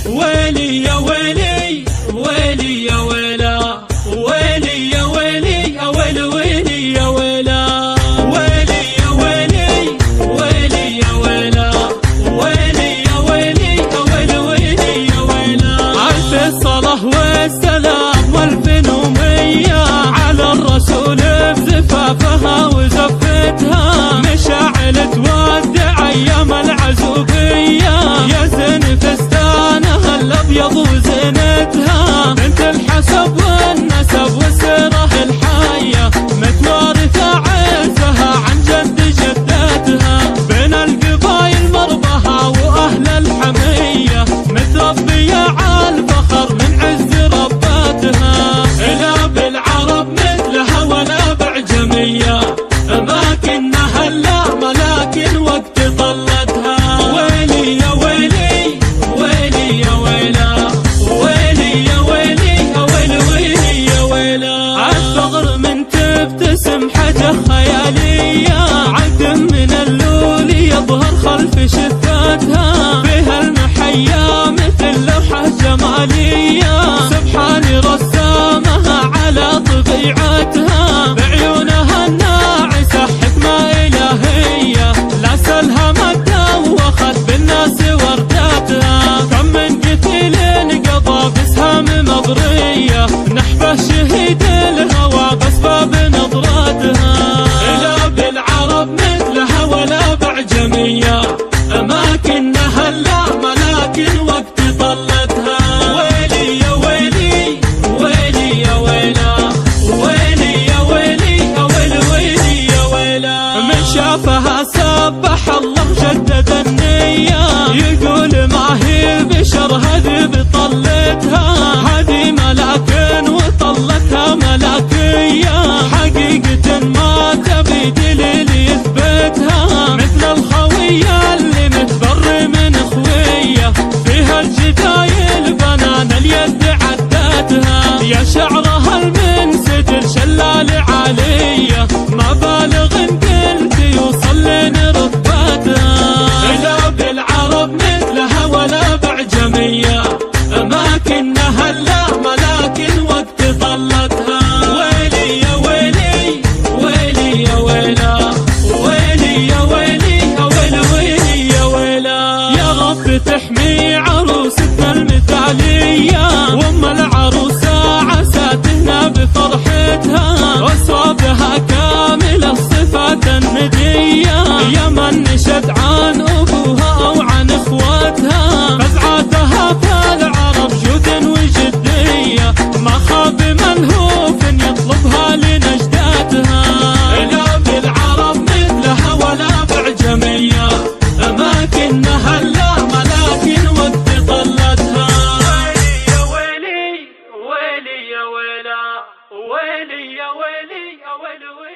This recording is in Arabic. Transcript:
ويلي يا ويلي ويلي يا ويلا، ويلي يا ويلي يا ويل ويلي يا ويلا، ويلي يا ويلي ويلي يا ويلا، ويلي يا ويلي يا ويل ويلي يا ويلا. ألف الصلاة والسلام والف نومية على الرسول بزفافها وزفتها، مشاعل تودع أيام العزوبية، يا زين فستانها الأبيض وزينتها، بنت الحسب والنسب والسيرة الحية، متوارثة عزها عن جد جدتها، بين القبايل مربها وأهل الحمية، متربية عالفخر من عز رباتها، لا بالعرب مثلها ولا بعجمية، أماكنها لا ملاكن وقت طلتها. ويلي يا ويلي ويلي يا ويلا، ويلي يا ويلي يا ويل ويلي يا ويلا. الثغر من تبتسم حاجة خيالية، عقد من اللول يظهر خلف شفتها، فيها المحيا مثل لوحة جمالية، سبحان رسامها على طبيعتها، بعيونها الناعسة حكمة إلهية، لا سلها ما دوخت بالناس ورداتها، كم من قتيل قضى بسهام مبرية، نحبه شهيد الهوى بأسباب نظراتها، لا بالعرب مثلها ولا بعجمية، أماكنها لا ملاكن وقت طلتها. ويلي يا ويلي ويلي يا ويلا، ويلي يا ويلي يا ويل ويلي يا ويلا. من شافها سبح الله جدد النية، يقول ما هي بشر هذي بطلتها، هذي ملاكن وطلتها ملاكية، حقيقة ما تبي دليل يثبتها، مثل الخوية اللي متبر من خوية، فيها الجدايل بنان اليد عدتها، يا شعرها المنسدل شلال عالية، ما بالغ قلت يوصل لين رتبتها، لا بالعرب مثلها ولا بعجمية، أماكنها لا ملاكن وقت طلتها. ويلي يا ويلي ويلي يا ويلا، ويلي يا ويلي يا ويل ويلي يا ويلا. يا رب تحمي عروستنا المثالية، وام العروسة عسى تهنى بفرحتها، وأصوابها كامل الصفات الندية، يا من نشد عن أبوها أو عن إخواتها، فزعاتها فالعرب جود وجدية، ما خاب منهوف يطلبها لنجداتها، لا بالعرب مثلها ولا بعجمية، أماكنها لا ملاكن وقت طلتها. ويلي يا ويلي ويلي يا ويلا، ويلي يا ويلي يا ويل ويلي.